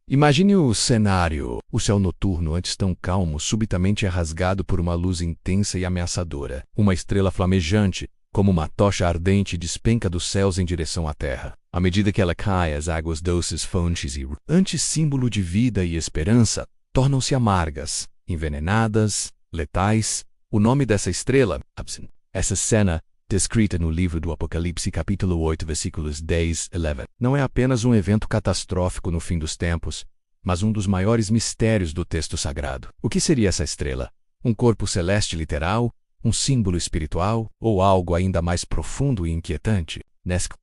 Imagine o cenário. O céu noturno, antes tão calmo, subitamente é rasgado por uma luz intensa e ameaçadora. Uma estrela flamejante, como uma tocha ardente, despenca dos céus em direção à terra. À medida que ela cai, as águas doces, fontes e antes símbolo de vida e esperança, tornam-se amargas, envenenadas, letais. O nome dessa estrela, Absin. Essa cena, descrita no livro do Apocalipse, capítulo 8, versículos 10 e 11, não é apenas um evento catastrófico no fim dos tempos, mas um dos maiores mistérios do texto sagrado. O que seria essa estrela? Um corpo celeste literal? Um símbolo espiritual? Ou algo ainda mais profundo e inquietante?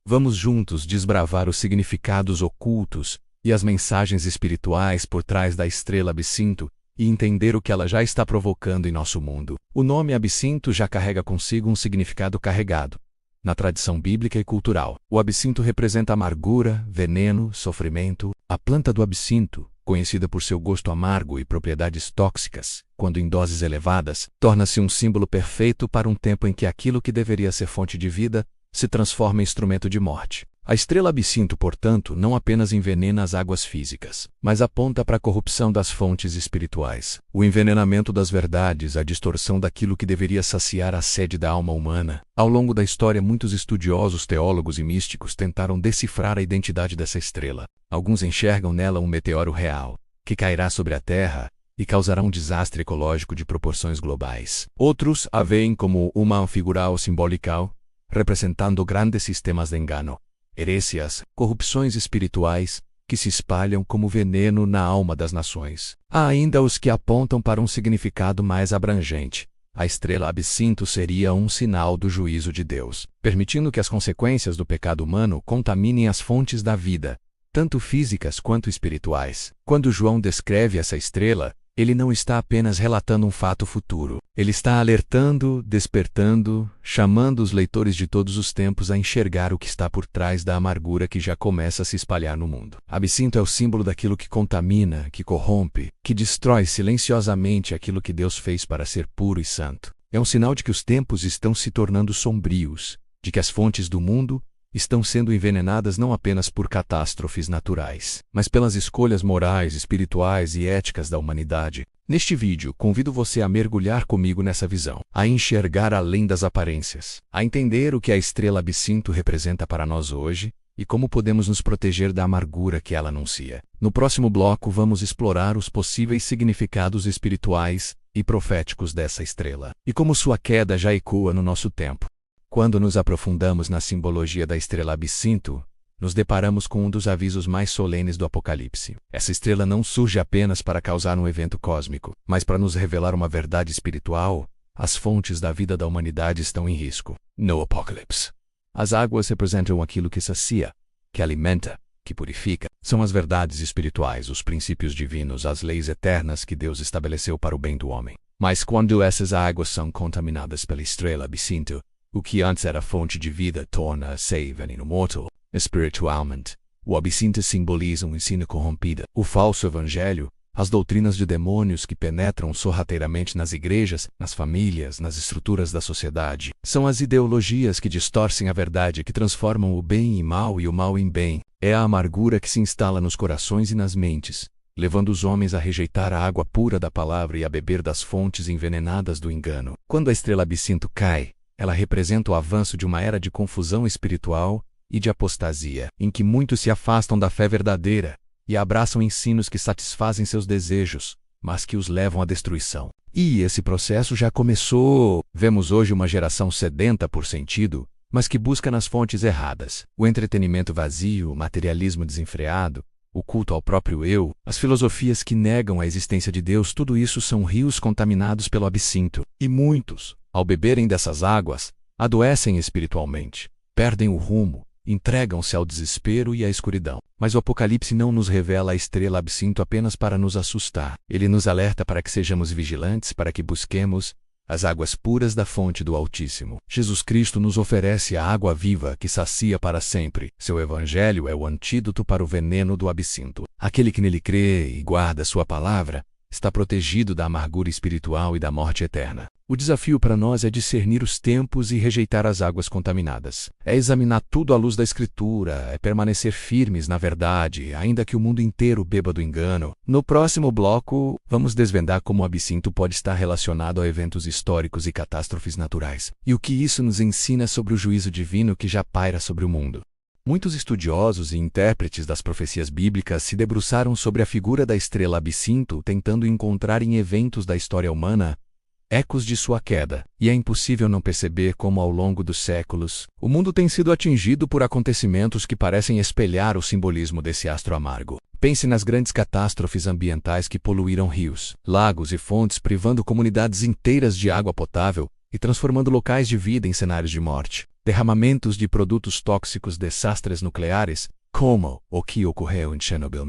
Vamos juntos desbravar os significados ocultos e as mensagens espirituais por trás da estrela absinto e entender o que ela já está provocando em nosso mundo. O nome absinto já carrega consigo um significado carregado na tradição bíblica e cultural. O absinto representa amargura, veneno, sofrimento. A planta do absinto, conhecida por seu gosto amargo e propriedades tóxicas, quando em doses elevadas, torna-se um símbolo perfeito para um tempo em que aquilo que deveria ser fonte de vida se transforma em instrumento de morte. A estrela absinto, portanto, não apenas envenena as águas físicas, mas aponta para a corrupção das fontes espirituais, o envenenamento das verdades, a distorção daquilo que deveria saciar a sede da alma humana. Ao longo da história, muitos estudiosos, teólogos e místicos tentaram decifrar a identidade dessa estrela. Alguns enxergam nela um meteoro real, que cairá sobre a Terra e causará um desastre ecológico de proporções globais. Outros a veem como uma figura simbolical, representando grandes sistemas de engano, herésias, corrupções espirituais, que se espalham como veneno na alma das nações. Há ainda os que apontam para um significado mais abrangente. A estrela absinto seria um sinal do juízo de Deus, permitindo que as consequências do pecado humano contaminem as fontes da vida, tanto físicas quanto espirituais. Quando João descreve essa estrela, ele não está apenas relatando um fato futuro. Ele está alertando, despertando, chamando os leitores de todos os tempos a enxergar o que está por trás da amargura que já começa a se espalhar no mundo. Absinto é o símbolo daquilo que contamina, que corrompe, que destrói silenciosamente aquilo que Deus fez para ser puro e santo. É um sinal de que os tempos estão se tornando sombrios, de que as fontes do mundo estão sendo envenenadas não apenas por catástrofes naturais, mas pelas escolhas morais, espirituais e éticas da humanidade. Neste vídeo, convido você a mergulhar comigo nessa visão, a enxergar além das aparências, a entender o que a estrela absinto representa para nós hoje e como podemos nos proteger da amargura que ela anuncia. No próximo bloco, vamos explorar os possíveis significados espirituais e proféticos dessa estrela, e como sua queda já ecoa no nosso tempo. Quando nos aprofundamos na simbologia da estrela absinto, nos deparamos com um dos avisos mais solenes do Apocalipse. Essa estrela não surge apenas para causar um evento cósmico, mas para nos revelar uma verdade espiritual. As fontes da vida da humanidade estão em risco. No Apocalipse, as águas representam aquilo que sacia, que alimenta, que purifica. São as verdades espirituais, os princípios divinos, as leis eternas que Deus estabeleceu para o bem do homem. Mas quando essas águas são contaminadas pela estrela absinto, o que antes era fonte de vida torna-se veneno mortal. Espiritualmente, o absinto simboliza um ensino corrompido, o falso evangelho, as doutrinas de demônios que penetram sorrateiramente nas igrejas, nas famílias, nas estruturas da sociedade. São as ideologias que distorcem a verdade, que transformam o bem em mal e o mal em bem. É a amargura que se instala nos corações e nas mentes, levando os homens a rejeitar a água pura da palavra e a beber das fontes envenenadas do engano. Quando a estrela absinto cai, ela representa o avanço de uma era de confusão espiritual e de apostasia, em que muitos se afastam da fé verdadeira e abraçam ensinos que satisfazem seus desejos, mas que os levam à destruição. E esse processo já começou. Vemos hoje uma geração sedenta por sentido, mas que busca nas fontes erradas. O entretenimento vazio, o materialismo desenfreado, o culto ao próprio eu, as filosofias que negam a existência de Deus, tudo isso são rios contaminados pelo absinto. E muitos, ao beberem dessas águas, adoecem espiritualmente, perdem o rumo, entregam-se ao desespero e à escuridão. Mas o Apocalipse não nos revela a estrela absinto apenas para nos assustar. Ele nos alerta para que sejamos vigilantes, para que busquemos as águas puras da fonte do Altíssimo. Jesus Cristo nos oferece a água viva que sacia para sempre. Seu evangelho é o antídoto para o veneno do absinto. Aquele que nele crê e guarda sua palavra está protegido da amargura espiritual e da morte eterna. O desafio para nós é discernir os tempos e rejeitar as águas contaminadas. É examinar tudo à luz da Escritura, é permanecer firmes na verdade, ainda que o mundo inteiro beba do engano. No próximo bloco, vamos desvendar como o absinto pode estar relacionado a eventos históricos e catástrofes naturais, e o que isso nos ensina sobre o juízo divino que já paira sobre o mundo. Muitos estudiosos e intérpretes das profecias bíblicas se debruçaram sobre a figura da estrela absinto, tentando encontrar em eventos da história humana ecos de sua queda, e é impossível não perceber como, ao longo dos séculos, o mundo tem sido atingido por acontecimentos que parecem espelhar o simbolismo desse astro amargo. Pense nas grandes catástrofes ambientais que poluíram rios, lagos e fontes, privando comunidades inteiras de água potável e transformando locais de vida em cenários de morte. Derramamentos de produtos tóxicos, desastres nucleares, como o que ocorreu em Chernobyl,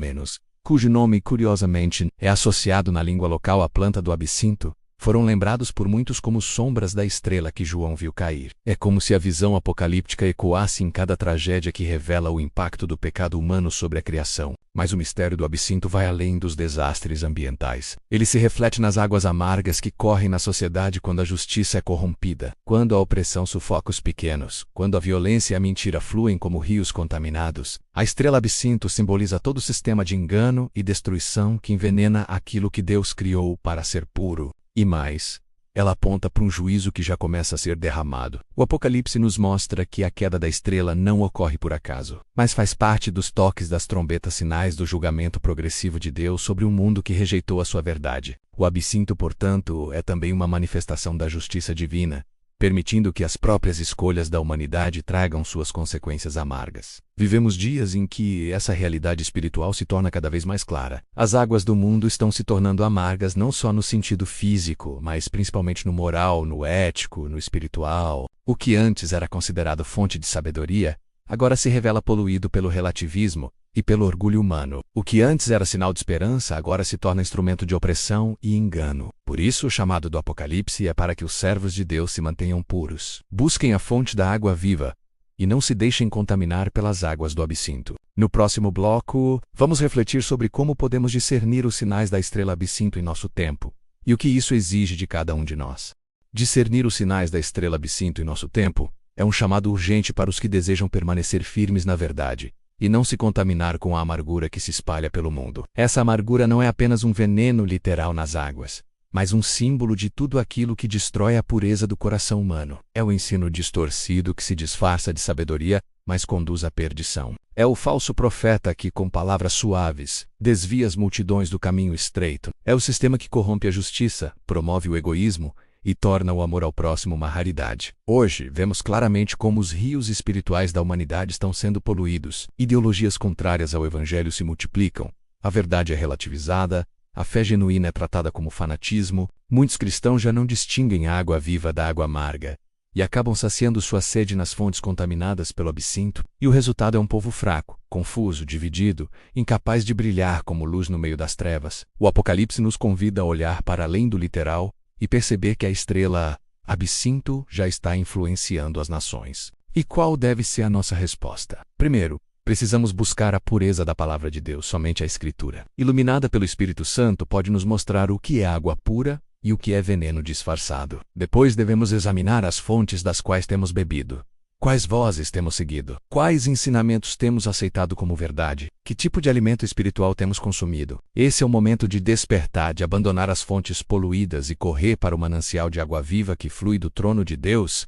cujo nome, curiosamente, é associado na língua local à planta do absinto, foram lembrados por muitos como sombras da estrela que João viu cair. É como se a visão apocalíptica ecoasse em cada tragédia que revela o impacto do pecado humano sobre a criação. Mas o mistério do absinto vai além dos desastres ambientais. Ele se reflete nas águas amargas que correm na sociedade quando a justiça é corrompida, quando a opressão sufoca os pequenos, quando a violência e a mentira fluem como rios contaminados. A estrela absinto simboliza todo o sistema de engano e destruição que envenena aquilo que Deus criou para ser puro. E mais, ela aponta para um juízo que já começa a ser derramado. O Apocalipse nos mostra que a queda da estrela não ocorre por acaso, mas faz parte dos toques das trombetas, sinais do julgamento progressivo de Deus sobre um mundo que rejeitou a sua verdade. O absinto, portanto, é também uma manifestação da justiça divina, permitindo que as próprias escolhas da humanidade tragam suas consequências amargas. Vivemos dias em que essa realidade espiritual se torna cada vez mais clara. As águas do mundo estão se tornando amargas não só no sentido físico, mas principalmente no moral, no ético, no espiritual. O que antes era considerado fonte de sabedoria, agora se revela poluído pelo relativismo e pelo orgulho humano. O que antes era sinal de esperança, agora se torna instrumento de opressão e engano. Por isso, o chamado do Apocalipse é para que os servos de Deus se mantenham puros. Busquem a fonte da água viva e não se deixem contaminar pelas águas do absinto. No próximo bloco, vamos refletir sobre como podemos discernir os sinais da estrela absinto em nosso tempo e o que isso exige de cada um de nós. Discernir os sinais da estrela absinto em nosso tempo é um chamado urgente para os que desejam permanecer firmes na verdade e não se contaminar com a amargura que se espalha pelo mundo. Essa amargura não é apenas um veneno literal nas águas, mas um símbolo de tudo aquilo que destrói a pureza do coração humano. É o ensino distorcido que se disfarça de sabedoria, mas conduz à perdição. É o falso profeta que, com palavras suaves, desvia as multidões do caminho estreito. É o sistema que corrompe a justiça, promove o egoísmo e torna o amor ao próximo uma raridade. Hoje, vemos claramente como os rios espirituais da humanidade estão sendo poluídos. Ideologias contrárias ao Evangelho se multiplicam, a verdade é relativizada, a fé genuína é tratada como fanatismo, muitos cristãos já não distinguem a água viva da água amarga, e acabam saciando sua sede nas fontes contaminadas pelo absinto, e o resultado é um povo fraco, confuso, dividido, incapaz de brilhar como luz no meio das trevas. O Apocalipse nos convida a olhar para além do literal e perceber que a estrela absinto já está influenciando as nações. E qual deve ser a nossa resposta? Primeiro, precisamos buscar a pureza da palavra de Deus. Somente a Escritura, iluminada pelo Espírito Santo, pode nos mostrar o que é água pura e o que é veneno disfarçado. Depois devemos examinar as fontes das quais temos bebido. Quais vozes temos seguido? Quais ensinamentos temos aceitado como verdade? Que tipo de alimento espiritual temos consumido? Esse é o momento de despertar, de abandonar as fontes poluídas e correr para o manancial de água viva que flui do trono de Deus.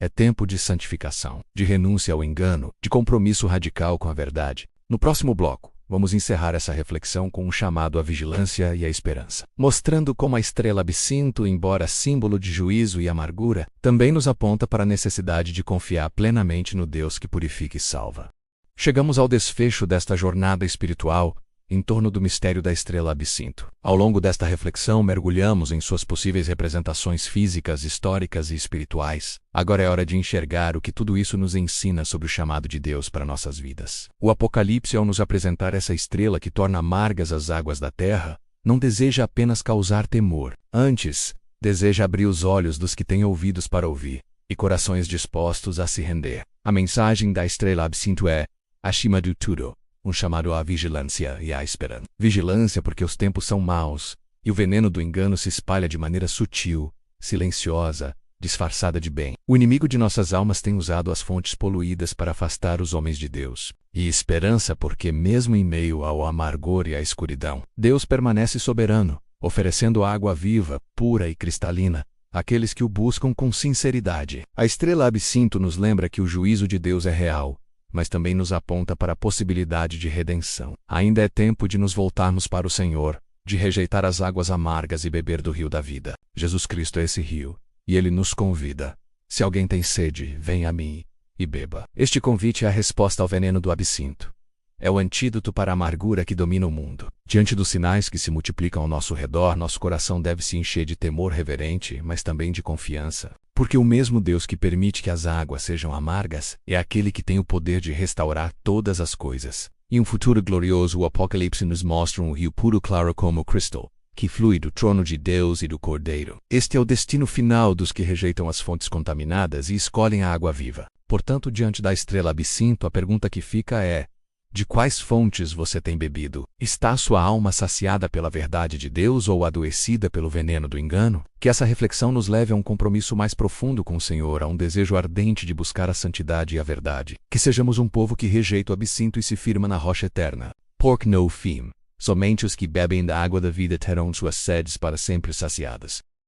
É tempo de santificação, de renúncia ao engano, de compromisso radical com a verdade. No próximo bloco, vamos encerrar essa reflexão com um chamado à vigilância e à esperança, mostrando como a estrela absinto, embora símbolo de juízo e amargura, também nos aponta para a necessidade de confiar plenamente no Deus que purifica e salva. Chegamos ao desfecho desta jornada espiritual em torno do mistério da estrela absinto. Ao longo desta reflexão, mergulhamos em suas possíveis representações físicas, históricas e espirituais. Agora é hora de enxergar o que tudo isso nos ensina sobre o chamado de Deus para nossas vidas. O Apocalipse, ao nos apresentar essa estrela que torna amargas as águas da terra, não deseja apenas causar temor. Antes, deseja abrir os olhos dos que têm ouvidos para ouvir e corações dispostos a se render. A mensagem da estrela absinto é, acima de tudo, um chamado à vigilância e à esperança. Vigilância porque os tempos são maus, e o veneno do engano se espalha de maneira sutil, silenciosa, disfarçada de bem. O inimigo de nossas almas tem usado as fontes poluídas para afastar os homens de Deus. E esperança porque, mesmo em meio ao amargor e à escuridão, Deus permanece soberano, oferecendo água viva, pura e cristalina àqueles que o buscam com sinceridade. A estrela absinto nos lembra que o juízo de Deus é real, mas também nos aponta para a possibilidade de redenção. Ainda é tempo de nos voltarmos para o Senhor, de rejeitar as águas amargas e beber do rio da vida. Jesus Cristo é esse rio, e Ele nos convida. Se alguém tem sede, venha a mim e beba. Este convite é a resposta ao veneno do absinto. É o antídoto para a amargura que domina o mundo. Diante dos sinais que se multiplicam ao nosso redor, nosso coração deve se encher de temor reverente, mas também de confiança. Porque o mesmo Deus que permite que as águas sejam amargas é aquele que tem o poder de restaurar todas as coisas. Em um futuro glorioso, o Apocalipse nos mostra um rio puro claro como o cristal, que flui do trono de Deus e do Cordeiro. Este é o destino final dos que rejeitam as fontes contaminadas e escolhem a água viva. Portanto, diante da estrela absinto, a pergunta que fica é: de quais fontes você tem bebido? Está sua alma saciada pela verdade de Deus ou adoecida pelo veneno do engano? Que essa reflexão nos leve a um compromisso mais profundo com o Senhor, a um desejo ardente de buscar a santidade e a verdade. Que sejamos um povo que rejeita o absinto e se firma na rocha eterna. Pork no fim. Somente os que bebem da água da vida terão suas sedes para sempre saciadas.